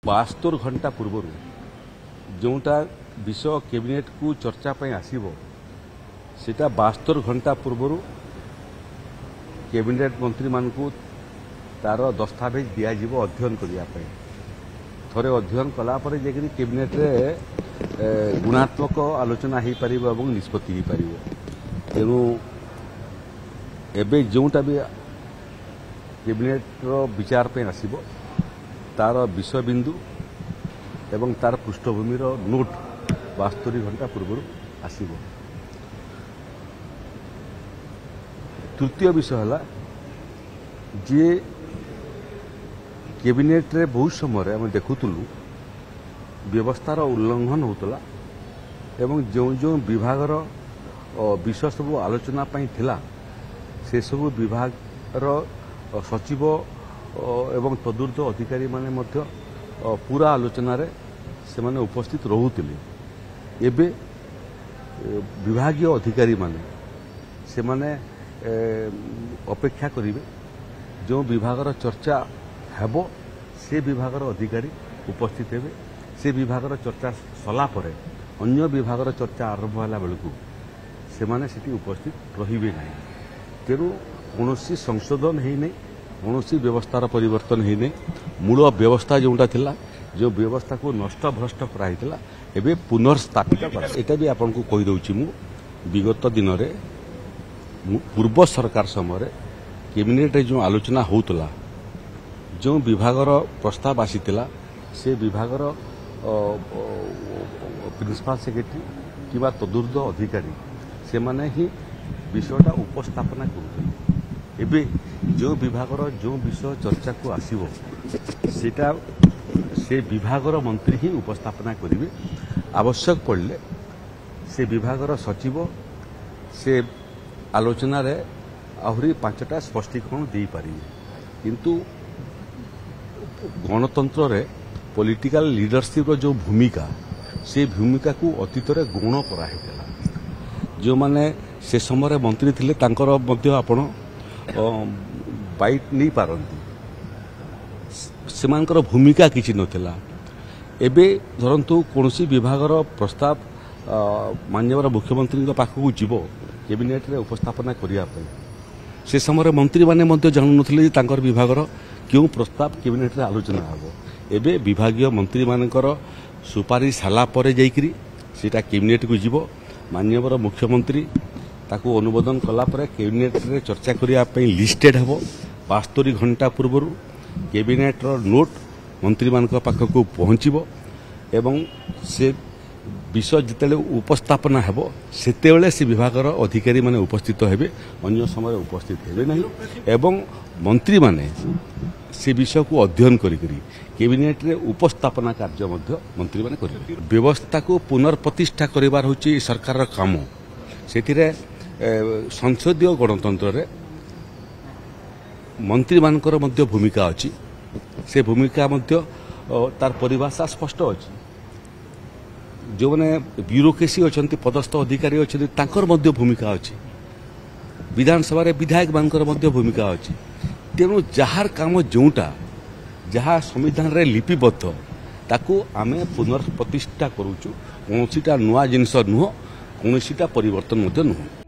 72 घंटा पूर्व जोटा विषय कैबिनेट को चर्चा आसीबो सेटा 72 घंटा पूर्व कैबिनेट मंत्री मानकू तार दस्तावेज दिज्व अध्ययन करने थोड़े अध्ययन कलापर जाकि कैबिनेट रे गुणात्मक आलोचना हो पार और निष्पत्ति हो पार तेणु एवं जोटा भी कैबिनेट विचार पे आसीबो तार विषय बिंदु एवं तार पृष्ठभूमि नोट 72 घंटा पूर्व आसीबो। तृतीय विषय है जे कैबिनेट रे बहुत समय आम देखुलु व्यवस्थार उल्लंघन होता एवं जो जो विभागर विषय सब आलोचना थिला से सब विभाग सचिव एवं तदूर्ध अधिकारी माने मध्य पूरा आलोचना रे से माने उपस्थित रहूतिले एबे विभागीय अधिकारी माने से माने अपेक्षा करिवे जो विभागर चर्चा हेबो से विभागर अधिकारी उपस्थित हेबे से विभागर चर्चा सला परे अन्य विभागर चर्चा आरंभ होला बेलकू से माने सेठी उपस्थित रहिबे नाही तेणु कौनसी संशोधन है नहीं कौनसी व्यवस्थार परिवर्तन है नहीं मूल व्यवस्था जोटा थिला जो व्यवस्था को नष्ट भ्रष्ट कराइला एबे पुनर्स्थापित एटा भी आपन को कहि दउची मु विगत दिन रे पूर्व सरकार समय कैबिनेट जो आलोचना होतला जो विभागर प्रस्ताव आसीतिला से विभागर प्रिंसिपल सेक्रेटरी किबा तदूर्ध अधिकारी से माने ही विषयटा उपस्थापना करुते एबे जो विभागर जो विषय चर्चा को आसीबो सेटा से विभागर मंत्री ही उपस्थापना करिवे आवश्यक पड़ले से विभागर सचिव से आलोचना रे आहरी 5टा स्पष्टीकरण दे पारिबे किंतु गणतंत्र रे पॉलिटिकल लीडरशिप रो जो भूमिका से भूमिका को अतीत रे गौण कराहेला जो माने से समय मंत्री थिले तांकर मध्य आपण बाइट नहीं पारंती सेमानकर भूमिका किछि नथिला एबे धरंतु कोनोसी विभागर प्रस्ताव माननीय मुख्यमंत्री पाखकू जीवो कैबिनेट रे उपस्थापना करिया पय से समय मंत्री माने मध्य जानु नथिले तांकर विभागर क्यों प्रस्ताव कैबिनेट रे आलोचना हबो एबे विभागीय मंत्री मानकर सुपारिश हला परे जाईकरी सेटा कैबिनेट को जीवो माननीय मुख्यमंत्री ताकू अनुमोदन कला परे कैबिनेट रे चर्चा करिया पय लिस्टेड हबो 72 घंटा पूर्व कैबिनेट रो नोट मंत्री मान पाखक पहुंचबो एवं से विषय जिते उपस्थापना हेबो सेतेबेले से विभागर अधिकारी माने उपस्थित हेबे अन्य समय उपस्थित हेबे नहीं एवं मंत्री माने से विषय को अध्ययन करी कैबिनेट रे उपस्थापना कार्य मध्य मंत्री माने करिवे व्यवस्था को पुनर्प्रतिष्ठा करिवार होची सरकार रा काम सेतिरे संसदीय गणतंत्र रे मंत्री मानकर मध्य भूमिका अछि से भूमिका मध्य तार परिभाषा स्पष्ट अछि जो माने ब्यूरोक्रेसी अछंती पदस्थ अधिकारी अछंती तांकर मध्य भूमिका अछि विधानसभा रे विधायक मानकर मध्य भूमिका अछि तेणु जहार काम जोटा जहाँ संविधान रे लिपिबद्ध ताकू आमे पुनर्प्रतिष्ठा करूचु कौनसीटा नुआ जिनस नुह कौनसीटा परिवर्तन मध्य नुह।